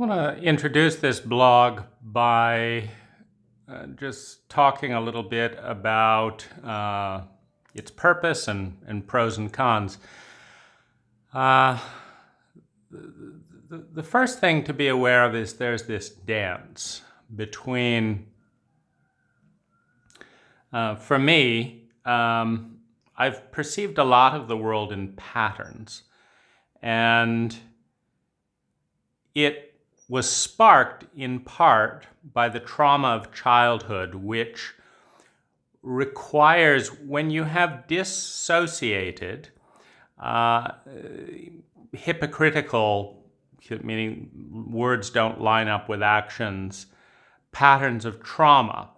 I want to introduce this blog by just talking a little bit about its purpose and pros and cons. The first thing to be aware of is there's this dance between, for me, I've perceived a lot of the world in patterns, and it was sparked in part by the trauma of childhood, which requires, when you have dissociated, hypocritical, meaning words don't line up with actions, patterns of trauma.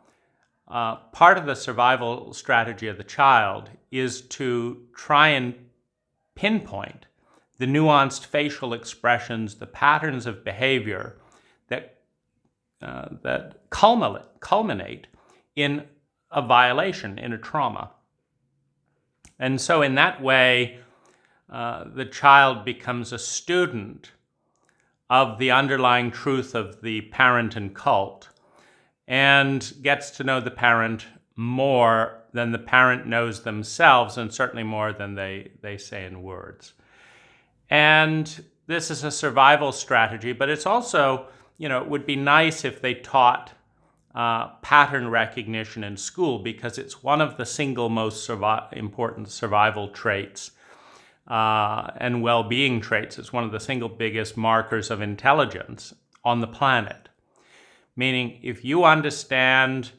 Part of the survival strategy of the child is to try and pinpoint the nuanced facial expressions, the patterns of behavior that culminate in a violation, in a trauma. And so in that way, the child becomes a student of the underlying truth of the parent and cult, and gets to know the parent more than the parent knows themselves, and certainly more than they say in words. And this is a survival strategy, but it's also, it would be nice if they taught pattern recognition in school, because it's one of the single most important survival traits and well-being traits. It's one of the single biggest markers of intelligence on the planet. Meaning, if you understand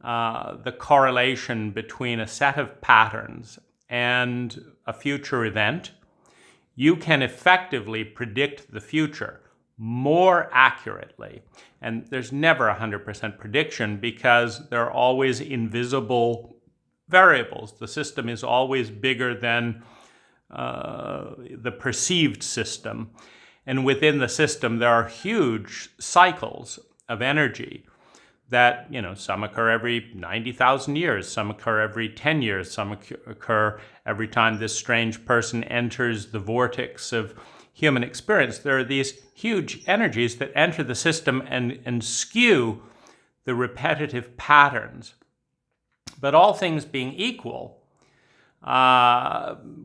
the correlation between a set of patterns and a future event, you can effectively predict the future more accurately. And there's never 100% prediction, because there are always invisible variables. The system is always bigger than the perceived system. And within the system, there are huge cycles of energy that, some occur every 90,000 years, some occur every 10 years, some occur every time this strange person enters the vortex of human experience. There are these huge energies that enter the system and skew the repetitive patterns. But all things being equal,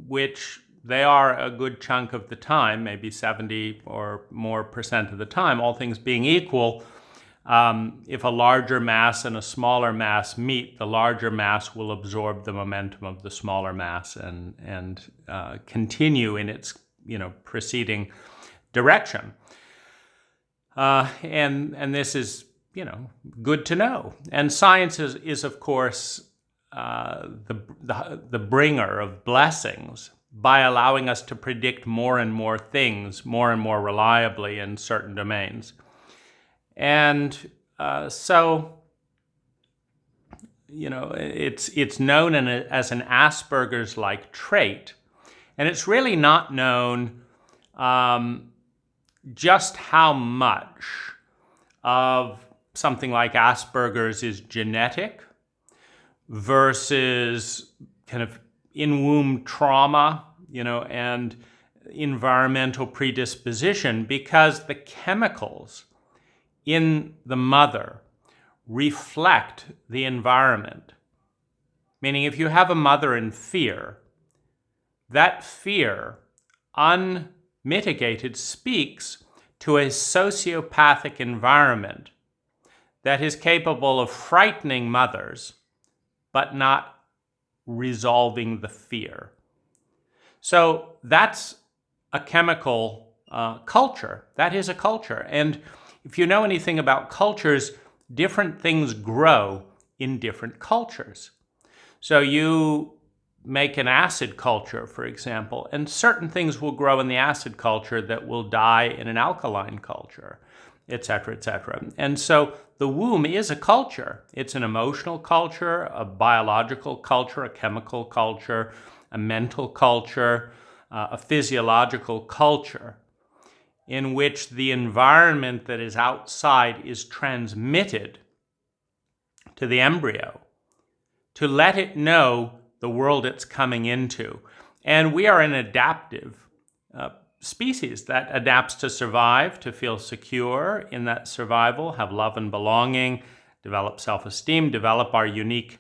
which they are a good chunk of the time, maybe 70 or more percent of the time, all things being equal, if a larger mass and a smaller mass meet, the larger mass will absorb the momentum of the smaller mass and continue in its preceding direction. And this is good to know. And science is of course the bringer of blessings by allowing us to predict more and more things more and more reliably in certain domains. And so, it's known as an Asperger's-like trait, and it's really not known just how much of something like Asperger's is genetic versus kind of in-womb trauma, and environmental predisposition, because the chemicals in the mother reflect the environment. Meaning, if you have a mother in fear, that fear, unmitigated, speaks to a sociopathic environment that is capable of frightening mothers, but not resolving the fear. So that's a chemical culture. That is a culture. And if you know anything about cultures, different things grow in different cultures. So you make an acid culture, for example, and certain things will grow in the acid culture that will die in an alkaline culture, et cetera, et cetera. And so the womb is a culture. It's an emotional culture, a biological culture, a chemical culture, a mental culture, a physiological culture, in which the environment that is outside is transmitted to the embryo to let it know the world it's coming into. And we are an adaptive species that adapts to survive, to feel secure in that survival, have love and belonging, develop self-esteem, develop our unique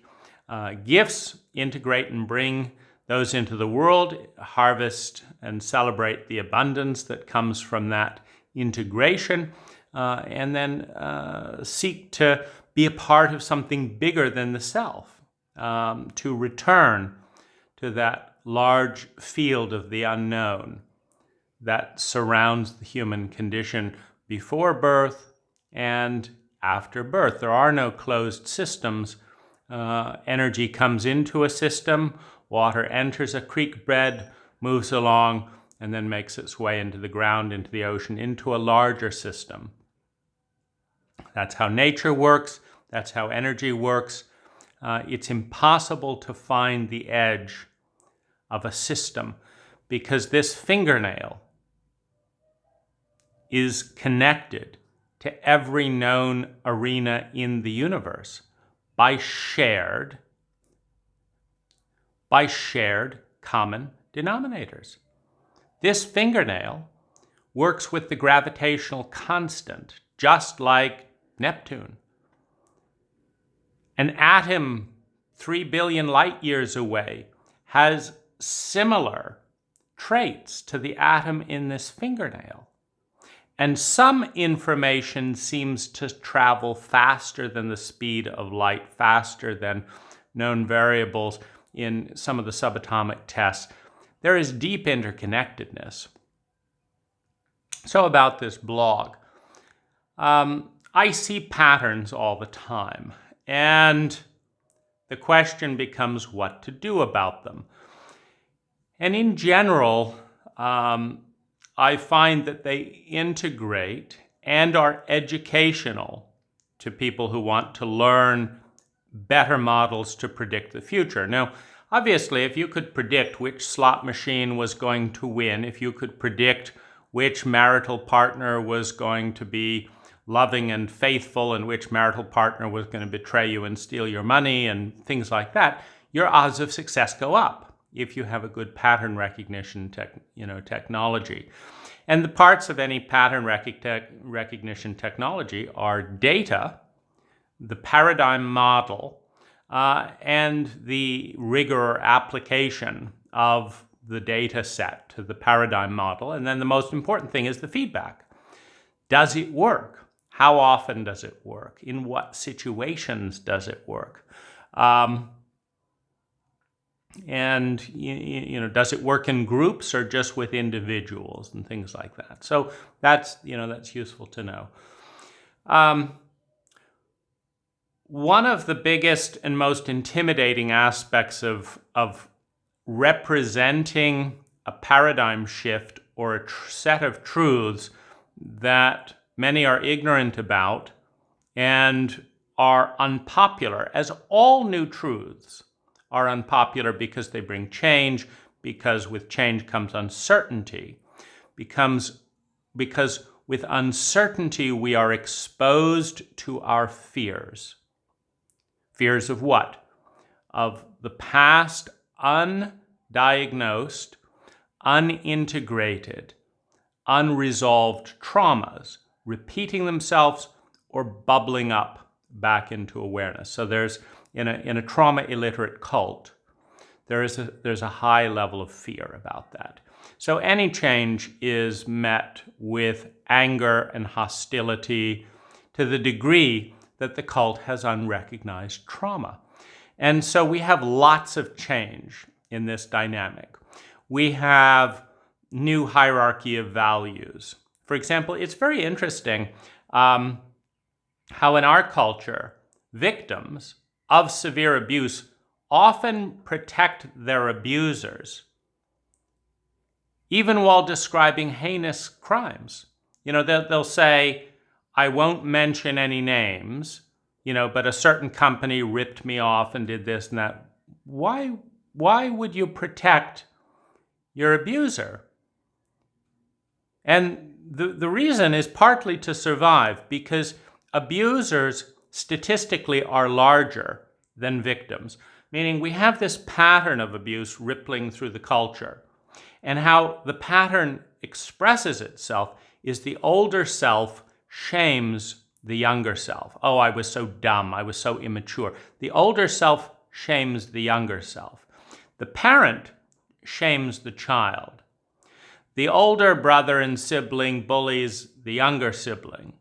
gifts, integrate and bring those into the world, harvest and celebrate the abundance that comes from that integration, and then seek to be a part of something bigger than the self, to return to that large field of the unknown that surrounds the human condition before birth and after birth. There are no closed systems. Energy comes into a system, water enters a creek bed, moves along, and then makes its way into the ground, into the ocean, into a larger system. That's how nature works. That's how energy works. It's impossible to find the edge of a system because this fingernail is connected to every known arena in the universe by shared common denominators. This fingernail works with the gravitational constant, just like Neptune. An atom 3 billion light years away has similar traits to the atom in this fingernail. And some information seems to travel faster than the speed of light, faster than known variables in some of the subatomic tests. There is deep interconnectedness. So about this blog. I see patterns all the time, and the question becomes what to do about them. And in general, I find that they integrate and are educational to people who want to learn better models to predict the future. Now, obviously, if you could predict which slot machine was going to win, if you could predict which marital partner was going to be loving and faithful and which marital partner was going to betray you and steal your money and things like that, your odds of success go up if you have a good pattern recognition technology. And the parts of any pattern recognition technology are data, the paradigm model, and the rigor or application of the data set to the paradigm model. And then the most important thing is the feedback. Does it work? How often does it work? In what situations does it work? And does it work in groups or just with individuals and things like that? So that's useful to know. One of the biggest and most intimidating aspects of representing a paradigm shift or a set of truths that many are ignorant about and are unpopular, as all new truths are unpopular because they bring change, because with change comes uncertainty, because with uncertainty we are exposed to our fears. Fears of what? Of the past undiagnosed, unintegrated, unresolved traumas repeating themselves or bubbling up back into awareness. So there's in a trauma-illiterate cult, there's a high level of fear about that. So any change is met with anger and hostility to the degree that the cult has unrecognized trauma. And so we have lots of change in this dynamic. We have new hierarchy of values. For example, it's very interesting how in our culture, victims of severe abuse often protect their abusers, even while describing heinous crimes. They'll say, I won't mention any names, but a certain company ripped me off and did this and that. Why would you protect your abuser? And the reason is partly to survive, because abusers statistically are larger than victims, meaning we have this pattern of abuse rippling through the culture. And how the pattern expresses itself is the older self shames the younger self. Oh, I was so dumb. I was so immature. The older self shames the younger self. The parent shames the child. The older brother and sibling bullies the younger sibling.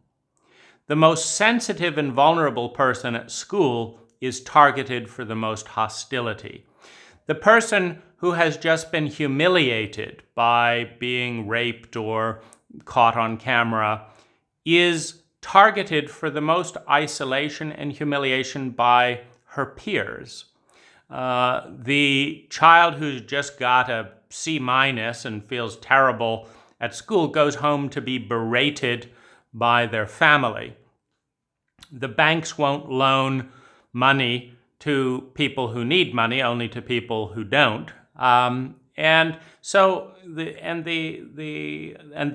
The most sensitive and vulnerable person at school is targeted for the most hostility. The person who has just been humiliated by being raped or caught on camera is targeted for the most isolation and humiliation by her peers. The child who's just got a C- and feels terrible at school goes home to be berated by their family. The banks won't loan money to people who need money, only to people who don't. And so the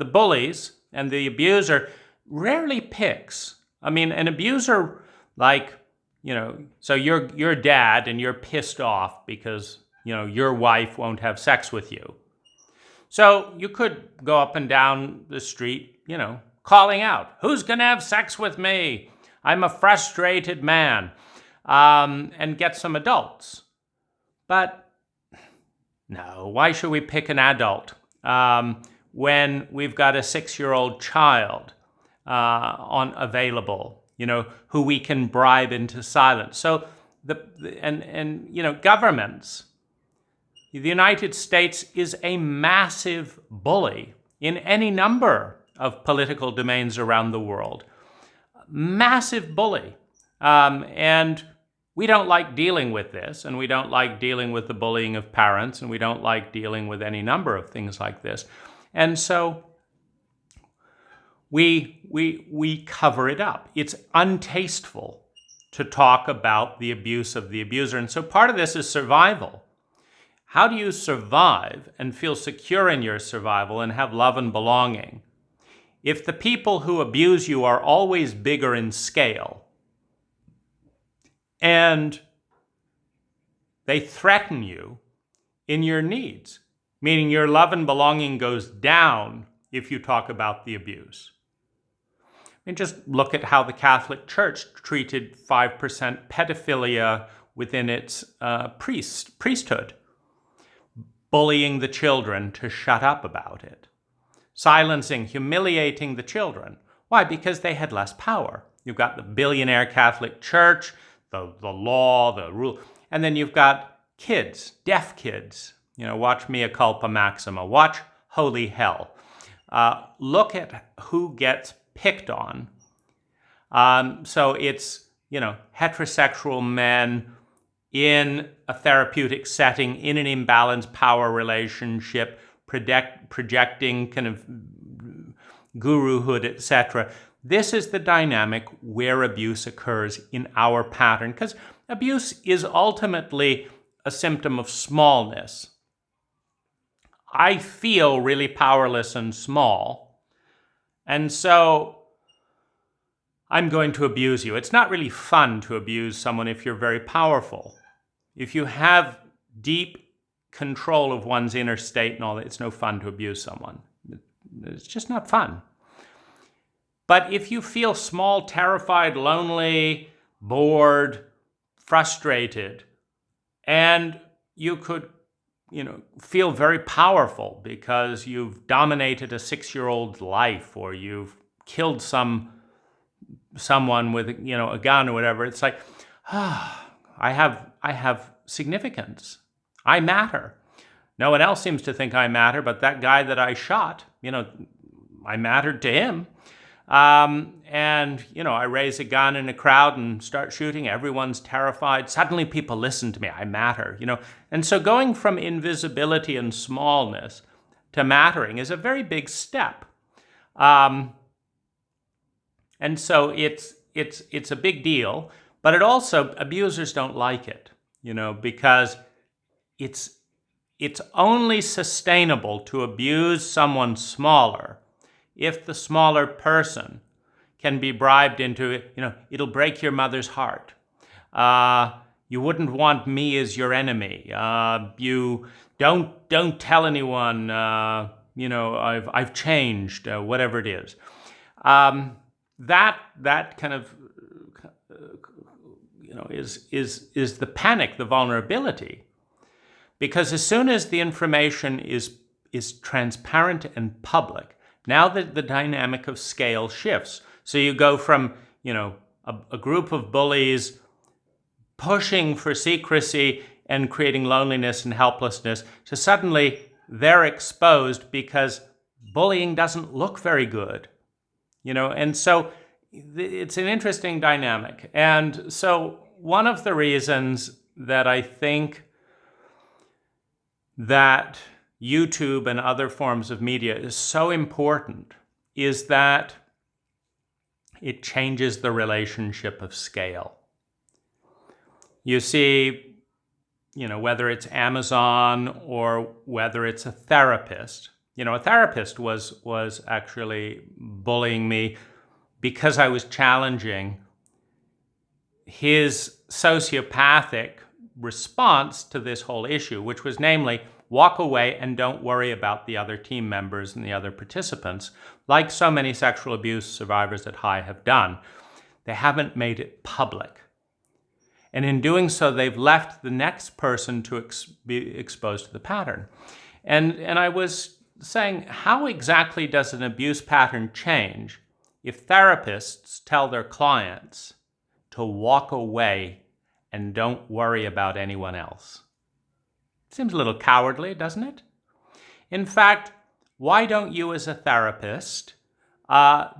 bullies and the abuser rarely picks. I mean, an abuser, like, so you're dad and you're pissed off because, your wife won't have sex with you. So you could go up and down the street, calling out, "Who's going to have sex with me? I'm a frustrated man," and get some adults. But no, why should we pick an adult when we've got a 6-year-old child available, who we can bribe into silence? So governments. The United States is a massive bully in any number of political domains around the world. Massive bully. And we don't like dealing with this, and we don't like dealing with the bullying of parents, and we don't like dealing with any number of things like this. And so we cover it up. It's untasteful to talk about the abuse of the abuser. And so part of this is survival. How do you survive and feel secure in your survival and have love and belonging if the people who abuse you are always bigger in scale and they threaten you in your needs, meaning your love and belonging goes down if you talk about the abuse? And just look at how the Catholic Church treated 5% pedophilia within its priesthood, bullying the children to shut up about it, silencing, humiliating the children. Why? Because they had less power. You've got the billionaire Catholic Church, the law, the rule, and then you've got kids, deaf kids. Watch Mea Culpa Maxima, watch Holy Hell. Look at who gets picked on. So it's, heterosexual men in a therapeutic setting, in an imbalanced power relationship, projecting kind of guruhood, etc. This is the dynamic where abuse occurs in our pattern, because abuse is ultimately a symptom of smallness. I feel really powerless and small, and so I'm going to abuse you. It's not really fun to abuse someone if you're very powerful. If you have deep control of one's inner state and all that, it's no fun to abuse someone. It's just not fun. But if you feel small, terrified, lonely, bored, frustrated, and you could, feel very powerful because you've dominated a 6-year-old's life, or you've killed someone with, a gun or whatever, it's like, I have significance. I matter. No one else seems to think I matter, but that guy that I shot, I mattered to him. And I raise a gun in a crowd and start shooting. Everyone's terrified. Suddenly people listen to me. I matter, And so going from invisibility and smallness to mattering is a very big step. And so it's a big deal, but it also, abusers don't like it, because it's only sustainable to abuse someone smaller if the smaller person can be bribed into it. It'll break your mother's heart. You wouldn't want me as your enemy. You don't tell anyone. I've changed. Whatever it is. That kind of is the panic, the vulnerability, because as soon as the information is transparent and public, now that the dynamic of scale shifts. So you go from a group of bullies pushing for secrecy and creating loneliness and helplessness to suddenly they're exposed because bullying doesn't look very good, and so it's an interesting dynamic. And so one of the reasons that I think that YouTube and other forms of media is so important is that it changes the relationship of scale. You see, whether it's Amazon or whether it's a therapist. A therapist was actually bullying me because I was challenging his sociopathic response to this whole issue, which was namely, walk away and don't worry about the other team members and the other participants, like so many sexual abuse survivors at High have done. They haven't made it public. And in doing so, they've left the next person to be exposed to the pattern. And I was saying, how exactly does an abuse pattern change if therapists tell their clients to walk away and don't worry about anyone else? Seems a little cowardly, doesn't it? In fact, why don't you as a therapist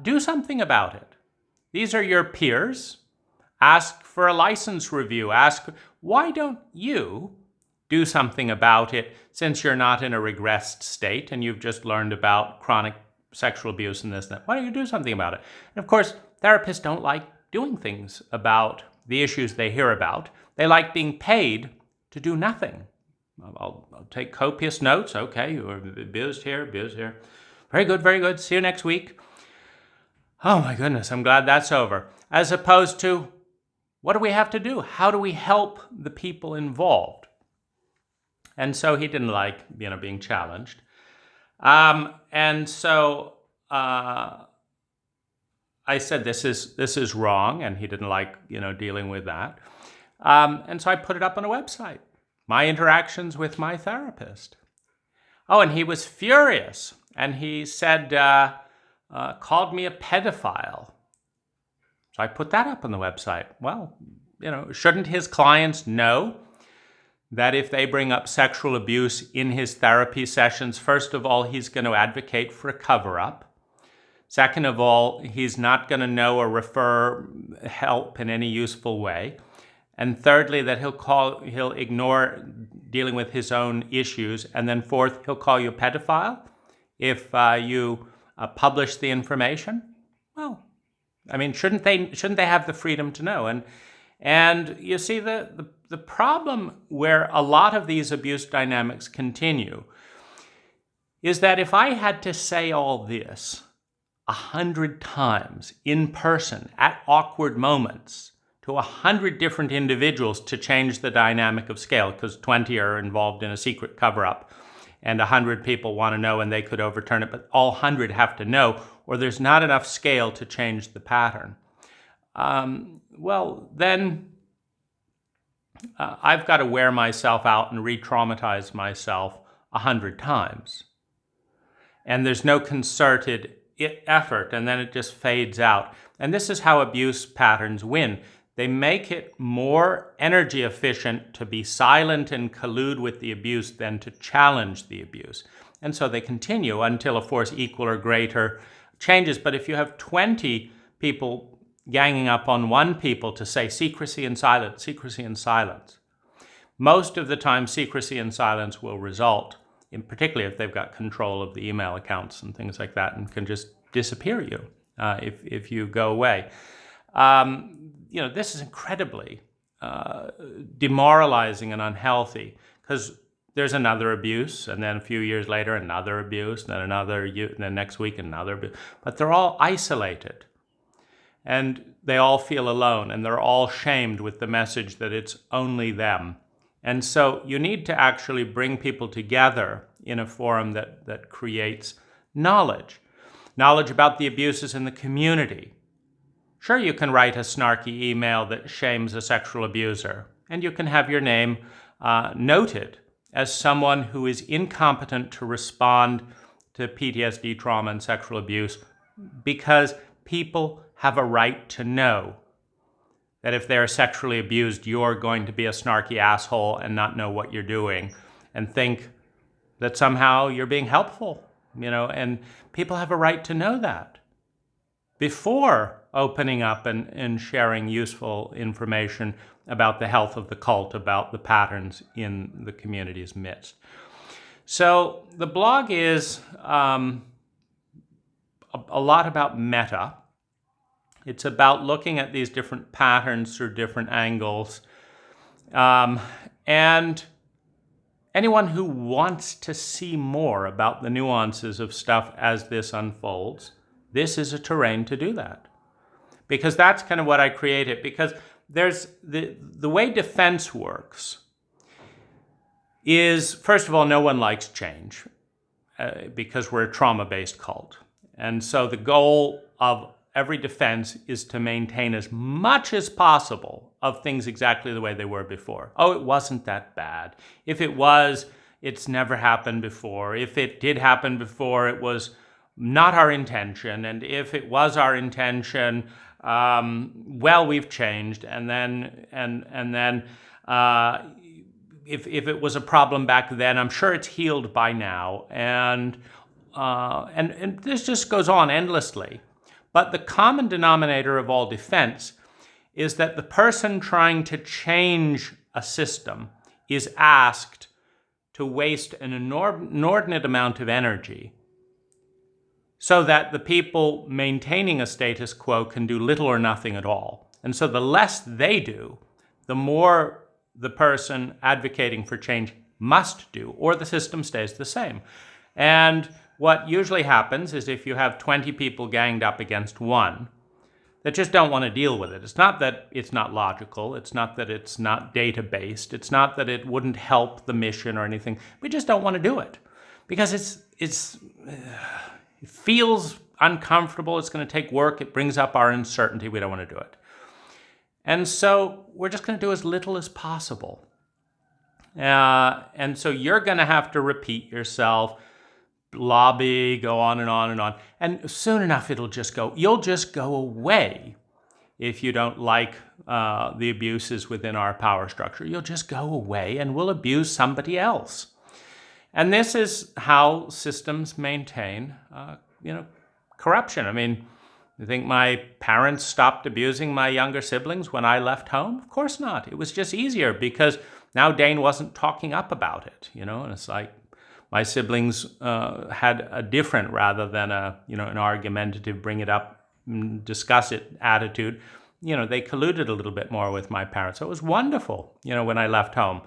do something about it? These are your peers. Ask for a license review. Why don't you do something about it since you're not in a regressed state and you've just learned about chronic sexual abuse and this and that? Why don't you do something about it? And of course, therapists don't like doing things about the issues they hear about. They like being paid to do nothing. I'll take copious notes. Okay, you are abused here, abused here. Very good, very good. See you next week. Oh my goodness, I'm glad that's over. As opposed to, what do we have to do? How do we help the people involved? And so he didn't like, being challenged. And so I said, this is wrong, and he didn't like, dealing with that. And so I put it up on a website, my interactions with my therapist. Oh, and he was furious, and he said, called me a pedophile. So I put that up on the website. Well, shouldn't his clients know that if they bring up sexual abuse in his therapy sessions, first of all, he's going to advocate for a cover-up. Second of all, he's not going to know or refer help in any useful way. And thirdly, that he'll ignore dealing with his own issues. And then fourth, he'll call you a pedophile if you publish the information. Well, shouldn't they have the freedom to know? And you see, the problem where a lot of these abuse dynamics continue is that if I had to say all this 100 times in person at awkward moments to 100 different individuals to change the dynamic of scale, because 20 are involved in a secret cover-up and 100 people want to know and they could overturn it, but all 100 have to know, or there's not enough scale to change the pattern. Then I've got to wear myself out and re-traumatize myself 100 times. And there's no concerted effort, and then it just fades out. And this is how abuse patterns win. They make it more energy efficient to be silent and collude with the abuse than to challenge the abuse. And so they continue until a force equal or greater changes. But if you have 20 people ganging up on one people to say secrecy and silence, most of the time secrecy and silence will result, in particularly if they've got control of the email accounts and things like that, and can just disappear you if you go away. This is incredibly demoralizing and unhealthy, because there's another abuse, and then a few years later another abuse, and then and then next week another abuse, but they're all isolated. and they all feel alone, and they're all shamed with the message that it's only them. And so you need to actually bring people together in a forum that creates knowledge about the abuses in the community. Sure, you can write a snarky email that shames a sexual abuser, and you can have your name noted as someone who is incompetent to respond to PTSD, trauma, and sexual abuse, because people have a right to know that if they're sexually abused, you're going to be a snarky asshole and not know what you're doing and think that somehow you're being helpful, and people have a right to know that before opening up and sharing useful information about the health of the cult, about the patterns in the community's midst. So the blog is a lot about meta. It's about looking at these different patterns through different angles. And anyone who wants to see more about the nuances of stuff as this unfolds, this is a terrain to do that. Because that's kind of what I created. Because there's the way defense works is, first of all, no one likes change because we're a trauma-based cult. And so the goal of every defense is to maintain as much as possible of things exactly the way they were before. Oh, it wasn't that bad. If it was, it's never happened before. If it did happen before, it was not our intention. And if it was our intention, well, we've changed. And then if it was a problem back then, I'm sure it's healed by now. And this just goes on endlessly. But the common denominator of all defense is that the person trying to change a system is asked to waste an inordinate amount of energy so that the people maintaining a status quo can do little or nothing at all. And so the less they do, the more the person advocating for change must do, or the system stays the same. And what usually happens is if you have 20 people ganged up against one that just don't want to deal with it, it's not that it's not logical, it's not that it's not data-based, it's not that it wouldn't help the mission or anything, we just don't want to do it. Because it feels uncomfortable, it's going to take work, it brings up our uncertainty, we don't want to do it. And so we're just going to do as little as possible. And so you're going to have to repeat yourself, lobby, go on and on and on. And soon enough, you'll just go away if you don't like the abuses within our power structure. You'll just go away and we'll abuse somebody else. And this is how systems maintain, corruption. I mean, you think my parents stopped abusing my younger siblings when I left home? Of course not. It was just easier because now Dane wasn't talking up about it, and it's like, my siblings had a different rather than an argumentative, bring it up, discuss it attitude. They colluded a little bit more with my parents. So it was wonderful, when I left home.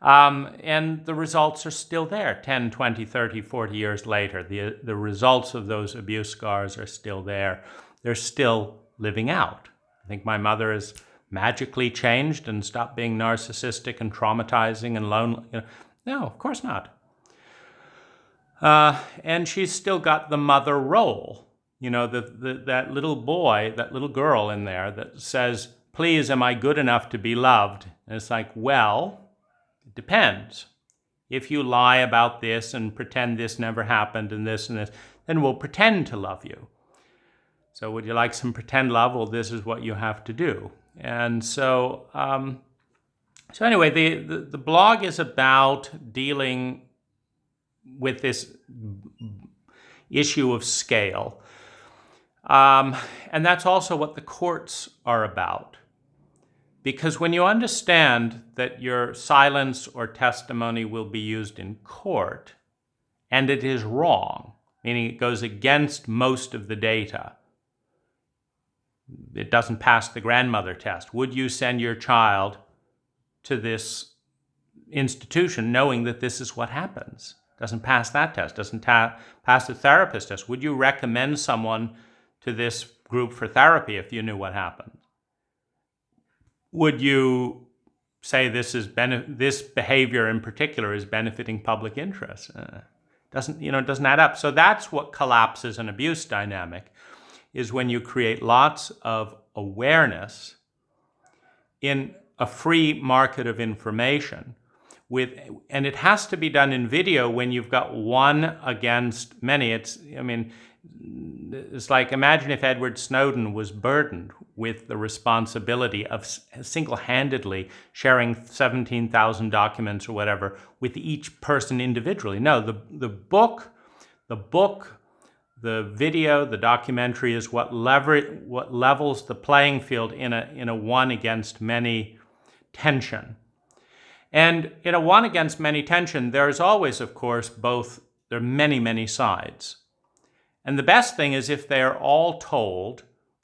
And the results are still there 10, 20, 30, 40 years later. The results of those abuse scars are still there. They're still living out. I think my mother has magically changed and stopped being narcissistic and traumatizing and lonely. No, of course not. And she's still got the mother role, that little boy, that little girl in there that says, please, am I good enough to be loved? And it's like, well, it depends. If you lie about this and pretend this never happened and this, then we'll pretend to love you. So would you like some pretend love? Well, this is what you have to do. And so, anyway, the blog is about dealing with this issue of scale. And that's also what the courts are about. Because when you understand that your silence or testimony will be used in court, and it is wrong, meaning it goes against most of the data, it doesn't pass the grandmother test. Would you send your child to this institution knowing that this is what happens? Doesn't pass that test, doesn't pass the therapist test. Would you recommend someone to this group for therapy if you knew what happened? Would you say this behavior in particular is benefiting public interest? It doesn't add up. So that's what collapses an abuse dynamic, is when you create lots of awareness in a free market of information and it has to be done in video when you've got one against many. It's like, imagine if Edward Snowden was burdened with the responsibility of single-handedly sharing 17,000 documents or whatever with each person individually. No, the book, the video, the documentary is what levels the playing field in a one against many tension. And in a one against many tension, there's always, of course, there are many, many sides. And the best thing is if they're all told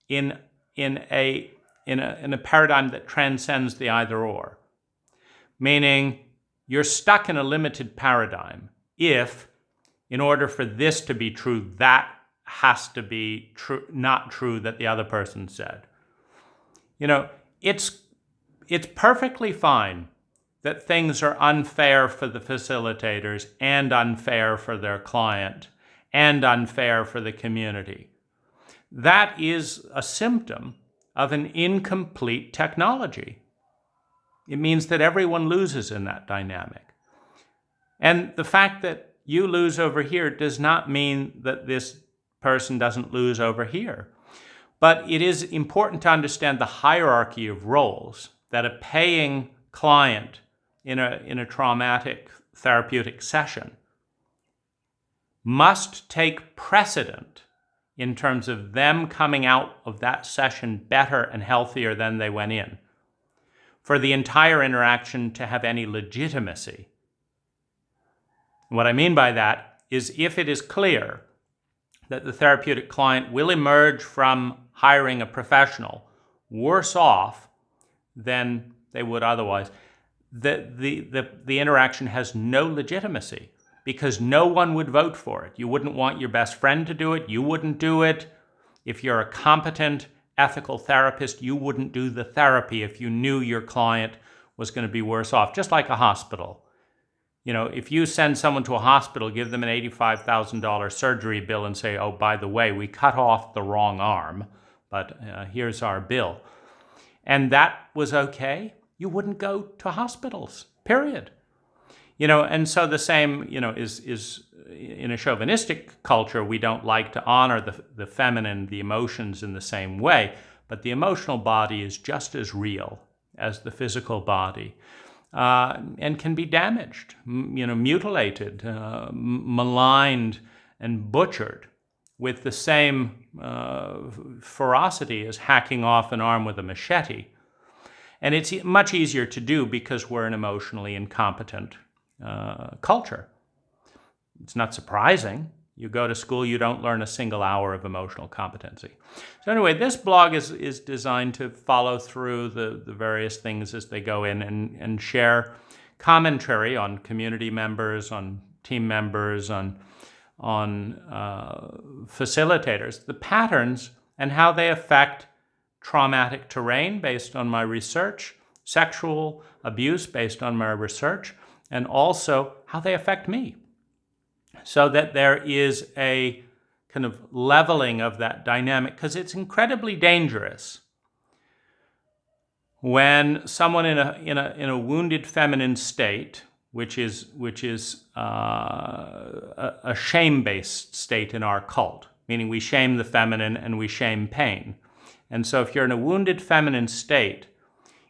in a paradigm that transcends the either or. Meaning you're stuck in a limited paradigm if, in order for this to be true, that has to be true, not true that the other person said. It's perfectly fine that things are unfair for the facilitators and unfair for their client and unfair for the community. That is a symptom of an incomplete technology. It means that everyone loses in that dynamic. And the fact that you lose over here does not mean that this person doesn't lose over here. But it is important to understand the hierarchy of roles that a paying client in a traumatic therapeutic session must take precedent in terms of them coming out of that session better and healthier than they went in, for the entire interaction to have any legitimacy. What I mean by that is if it is clear that the therapeutic client will emerge from hiring a professional worse off than they would otherwise, the interaction has no legitimacy because no one would vote for it. You wouldn't want your best friend to do it. You wouldn't do it. If you're a competent, ethical therapist, you wouldn't do the therapy if you knew your client was going to be worse off, just like a hospital. If you send someone to a hospital, give them an $85,000 surgery bill and say, oh, by the way, we cut off the wrong arm, but here's our bill. And that was okay, you wouldn't go to hospitals, period. And so the same, is in a chauvinistic culture, we don't like to honor the feminine, the emotions in the same way, but the emotional body is just as real as the physical body. And can be damaged, mutilated, maligned, and butchered with the same ferocity as hacking off an arm with a machete. And it's much easier to do because we're an emotionally incompetent culture. It's not surprising. You go to school, you don't learn a single hour of emotional competency. So anyway, this blog is designed to follow through the various things as they go in and share commentary on community members, on team members, on facilitators, the patterns and how they affect traumatic terrain based on my research, sexual abuse based on my research, and also how they affect me. So that there is a kind of leveling of that dynamic, because it's incredibly dangerous when someone in a wounded feminine state, which is a shame-based state in our cult, meaning we shame the feminine and we shame pain. And so if you're in a wounded feminine state,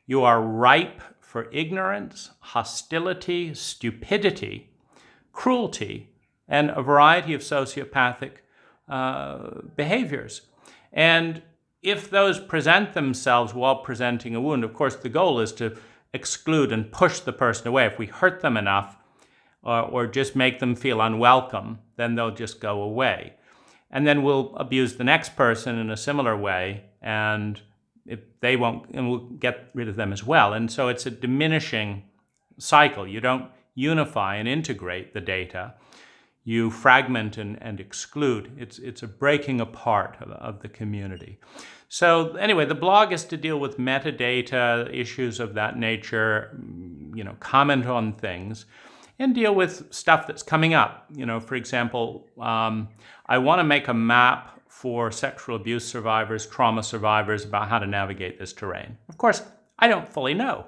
you are ripe for ignorance, hostility, stupidity, cruelty, and a variety of sociopathic behaviors. And if those present themselves while presenting a wound, of course, the goal is to exclude and push the person away. If we hurt them enough or just make them feel unwelcome, then they'll just go away. And then we'll abuse the next person in a similar way, and if they won't, and we'll get rid of them as well. And so it's a diminishing cycle. You don't unify and integrate the data. you fragment and exclude. It's a breaking apart of the community. So anyway, the blog is to deal with metadata, issues of that nature, comment on things, and deal with stuff that's coming up. For example, I want to make a map for sexual abuse survivors, trauma survivors, about how to navigate this terrain. Of course, I don't fully know.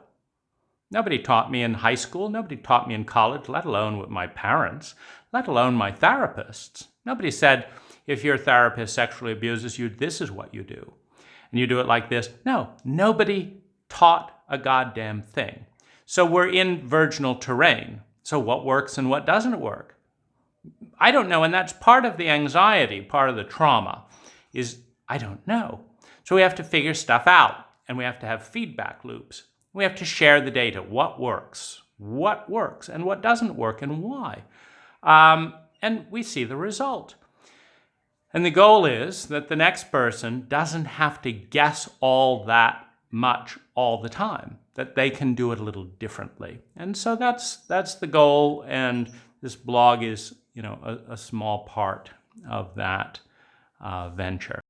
Nobody taught me in high school, nobody taught me in college, let alone with my parents, let alone my therapists. Nobody said, if your therapist sexually abuses you, this is what you do. And you do it like this. No, nobody taught a goddamn thing. So we're in virginal terrain. So what works and what doesn't work? I don't know, and that's part of the anxiety, part of the trauma, is I don't know. So we have to figure stuff out, and we have to have feedback loops. We have to share the data. What works, and what doesn't work, and why. And we see the result. And the goal is that the next person doesn't have to guess all that much all the time, that they can do it a little differently. And so that's the goal, and this blog is a small part of that venture.